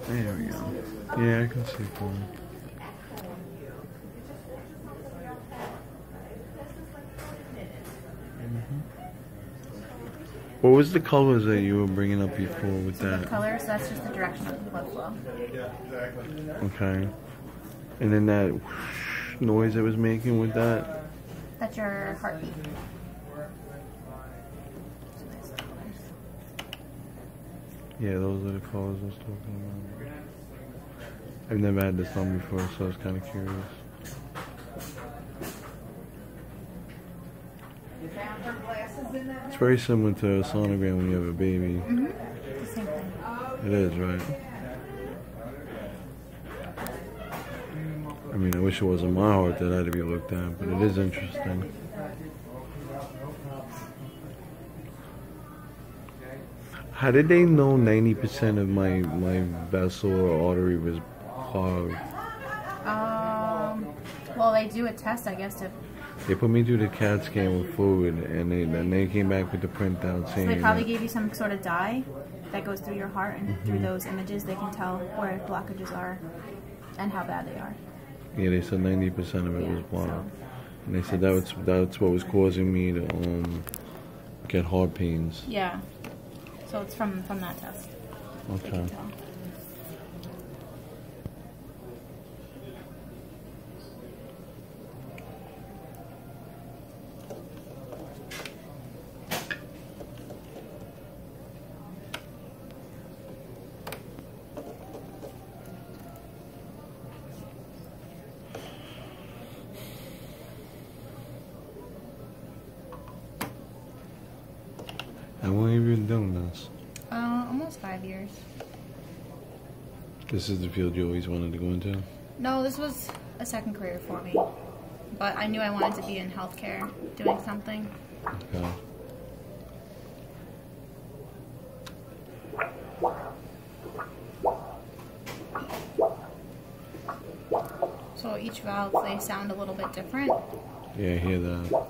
There we go. Yeah, I can see fine. What was the colors that you were bringing up before with that? The colors, that's just the direction of the blood flow. Okay. And then that whoosh noise it was making with that? That's your heartbeat. Yeah, those are the colors I was talking about. I've never had this on before, so I was kind of curious. It's very similar to a sonogram when you have a baby. Mm-hmm. The same thing. It is, right? I mean, I wish it wasn't my heart that had to be looked at, but it is interesting. How did they know 90% of my vessel or artery was clogged? Well, they do a test, I guess, to... They put me through the CAT scan with fluid, and then they came back with the printout saying... So they probably gave you some sort of dye that goes through your heart, and through those images they can tell where blockages are and how bad they are. Yeah, they said 90% of it was blocked. So, and they said that's what was causing me to get heart pains. Yeah. So it's from that test. Okay. How long have you been doing this? Almost 5 years. This is the field you always wanted to go into? No, this was a second career for me. But I knew I wanted to be in healthcare, doing something. Okay. So each valve, they sound a little bit different. Yeah, I hear that.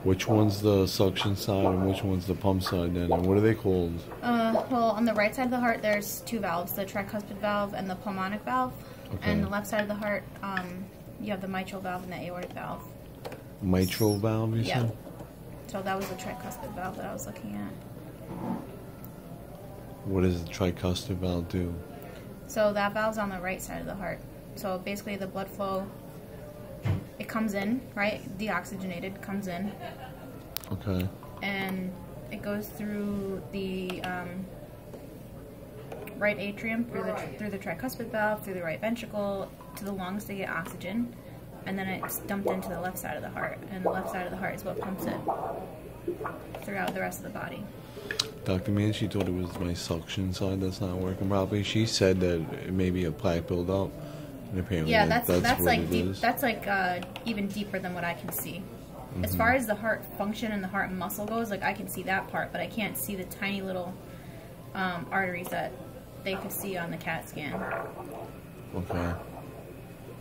Which one's the suction side and which one's the pump side then? And what are they called? Well, on the right side of the heart, there's two valves, the tricuspid valve and the pulmonic valve. Okay. And the left side of the heart, you have the mitral valve and the aortic valve. Mitral valve, you said? So that was the tricuspid valve that I was looking at. What does the tricuspid valve do? So that valve's on the right side of the heart. So basically the blood flow, it comes in, right? Deoxygenated, comes in. Okay. And it goes through the right atrium, through the tricuspid valve, through the right ventricle, to the lungs to get oxygen. And then it's dumped into the left side of the heart. And the left side of the heart is what pumps it throughout the rest of the body. Dr. Mann, she thought it was my suction side that's not working properly. She said that it may be a plaque buildup. And apparently that's like deep. That's like even deeper than what I can see. As far as the heart function and the heart muscle goes, like I can see that part, but I can't see the tiny little arteries that they could see on the CAT scan. Okay.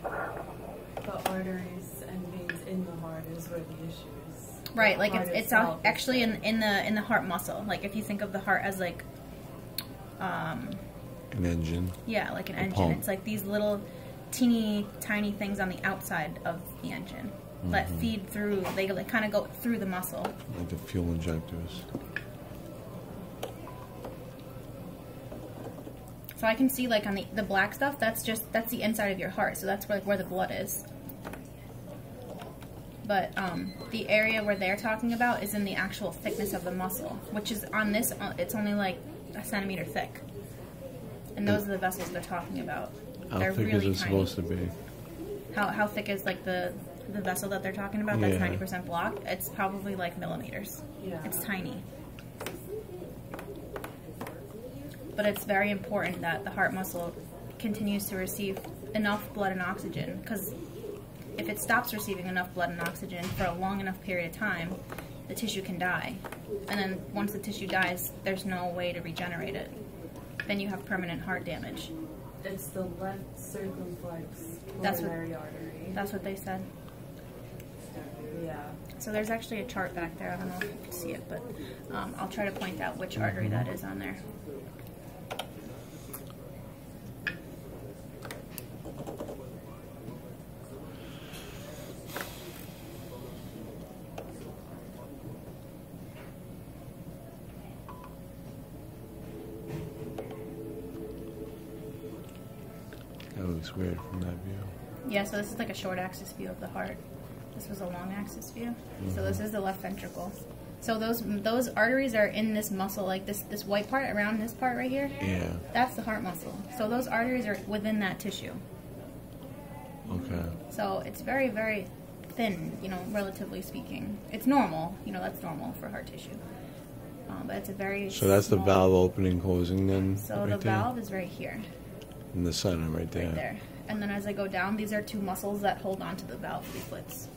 The arteries and veins in the heart is where the issue is. Right, like it's actually in the heart muscle. Like if you think of the heart as like an engine. Yeah, like an engine. Pump. It's like these little teeny tiny things on the outside of the engine that feed through. They like kind of go through the muscle. Like the fuel injectors. So I can see like on the black stuff, that's the inside of your heart. So that's where the blood is. But the area where they're talking about is in the actual thickness of the muscle, which is on this, it's only like a centimeter thick. And those are the vessels they're talking about. How thick is it supposed to be? How thick is like the vessel that they're talking about that's 90% blocked? It's probably like millimeters. Yeah. It's tiny. But it's very important that the heart muscle continues to receive enough blood and oxygen, because if it stops receiving enough blood and oxygen for a long enough period of time, the tissue can die. And then once the tissue dies, there's no way to regenerate it. Then you have permanent heart damage. It's the left circumflex pulmonary artery. That's what they said. Yeah. So there's actually a chart back there. I don't know if you can see it, but I'll try to point out which artery that is on there. That looks weird from that view. Yeah, so this is like a short axis view of the heart. This was a long axis view. So this is the left ventricle. So those arteries are in this muscle, like this white part around this part right here. Yeah. That's the heart muscle. So those arteries are within that tissue. Okay. So it's very, very thin, you know, relatively speaking. It's normal, you know, that's normal for heart tissue. But it's a very So that's the valve opening, closing then? So right the there? valve is right here. In the center, right there. Right there. And then as I go down, these are two muscles that hold onto the valve leaflets.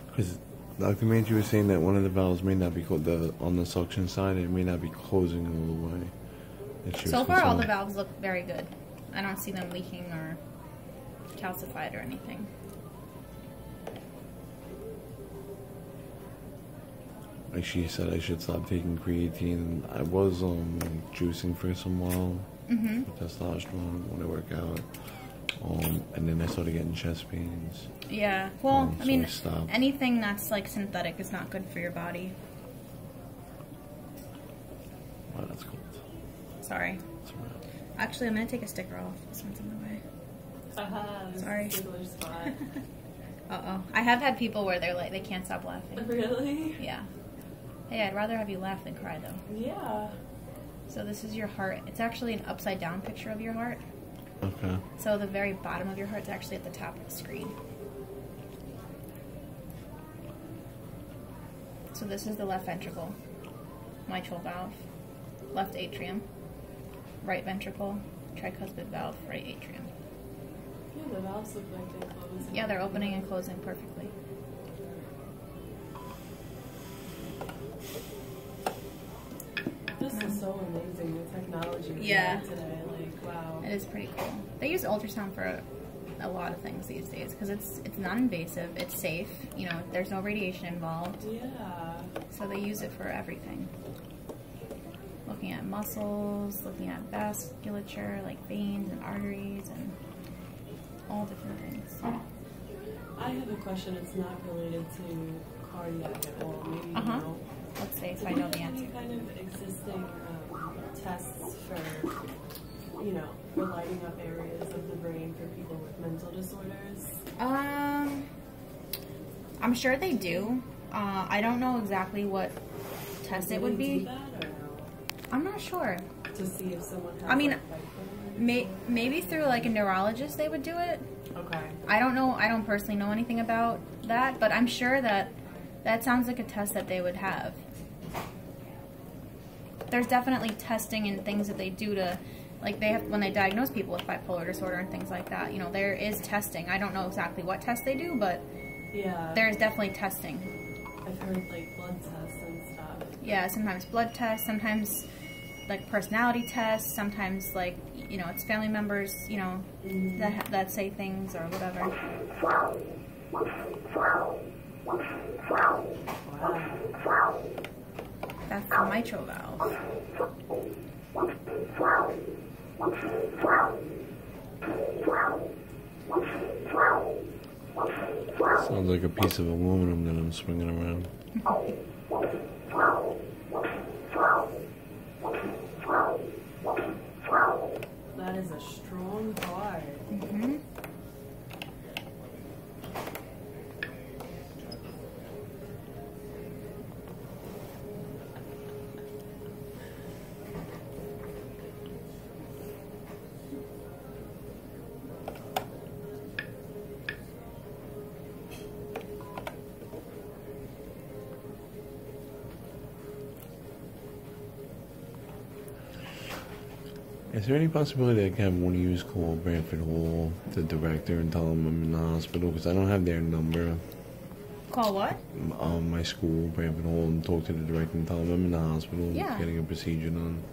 Because Dr. Manchi was saying that one of the valves may not be on the suction side, it may not be closing all the way. So far, all the valves look very good. I don't see them leaking or calcified or anything. Like she said, I should stop taking creatine. I was juicing for some while with testosterone when I work out. And then I started getting chest pains. Yeah, well, I mean, stopped. anything that's like synthetic is not good for your body. Wow, that's cold. Sorry. That's right. Actually, I'm going to take a sticker off. This one's in the way. Sorry. Spot. Uh-oh. I have had people where they're like, they can't stop laughing. Really? Yeah. Hey, I'd rather have you laugh than cry, though. Yeah. So this is your heart. It's actually an upside-down picture of your heart. Okay. So the very bottom of your heart's actually at the top of the screen. So this is the left ventricle, mitral valve, left atrium, right ventricle, tricuspid valve, right atrium. Yeah, the valves look like they close. Yeah, they're opening and closing perfectly. This is so amazing, the technology we Yeah. have today. Like, wow. It is pretty cool. They use ultrasound for a lot of things these days because it's non-invasive, it's safe, you know, there's no radiation involved. Yeah. So they use it for everything. Looking at muscles, looking at vasculature, like veins and arteries and all different things. I have a question. It's not related to cardiac at all. Maybe you know. Let's say if I know the answer. Any kind of existing tests for, you know, for lighting up areas of the brain for people with mental disorders? I'm sure they do. I don't know exactly what test it would be. Do that, or no? I'm not sure. To see if someone has. I mean, like, maybe through like a neurologist they would do it. okay. I don't know. I don't personally know anything about that, but I'm sure that sounds like a test that they would have. There's definitely testing and things that they do to, like they have when they diagnose people with bipolar disorder and things like that. You know, there is testing. I don't know exactly what test they do, but Yeah. there is definitely testing. I've heard like blood tests and stuff. Yeah, sometimes blood tests, sometimes like personality tests, sometimes like, you know, it's family members, you know, that say things or whatever. Wow. That's the mitral valve. Sounds like a piece of aluminum that I'm swinging around. That is a strong part. Is there any possibility I can have one of you call Branford Hall, the director, and tell them I'm in the hospital? Because I don't have their number. Call what? My school, Branford Hall, and talk to the director and tell them I'm in the hospital getting a procedure done.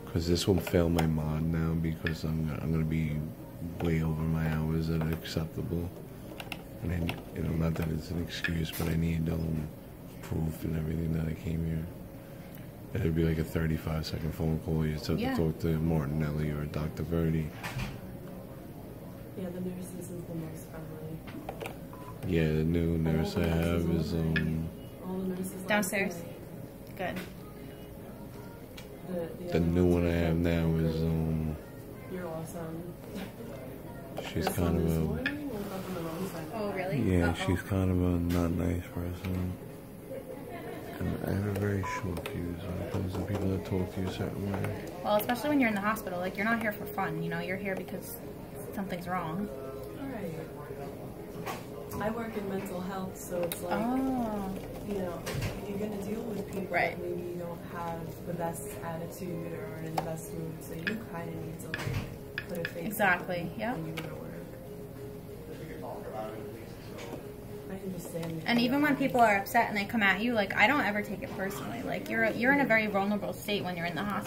Because this will fail my mod now because I'm gonna be way over my hours that are acceptable. And then, you know, not that it's an excuse, but I need proof and everything that I came here. It'd be like a 35-second phone call. You just have to talk to Martinelli or Dr. Verdi. Yeah, the nurses is the most friendly. Yeah, the new nurse I have is all the nurses downstairs. Good. The the new one I have now is You're awesome. She's This kind one of this a morning woke up on the wrong side. Oh, really? yeah. Uh-oh. She's kind of a not nice person. And I have a very short fuse when it comes to people that talk to you a certain way. Well, especially when you're in the hospital. Like, you're not here for fun, you know? You're here because something's wrong. Right. I work in mental health, so it's like, Oh. you know, you're going to deal with people Right. that maybe don't have the best attitude or aren't in the best mood, so you kind of need to, like, put a face Exactly, on yeah. when you go to work. I understand. And even when people are upset and they come at you, like, I don't ever take it personally. Like, you're in a very vulnerable state when you're in the hospital.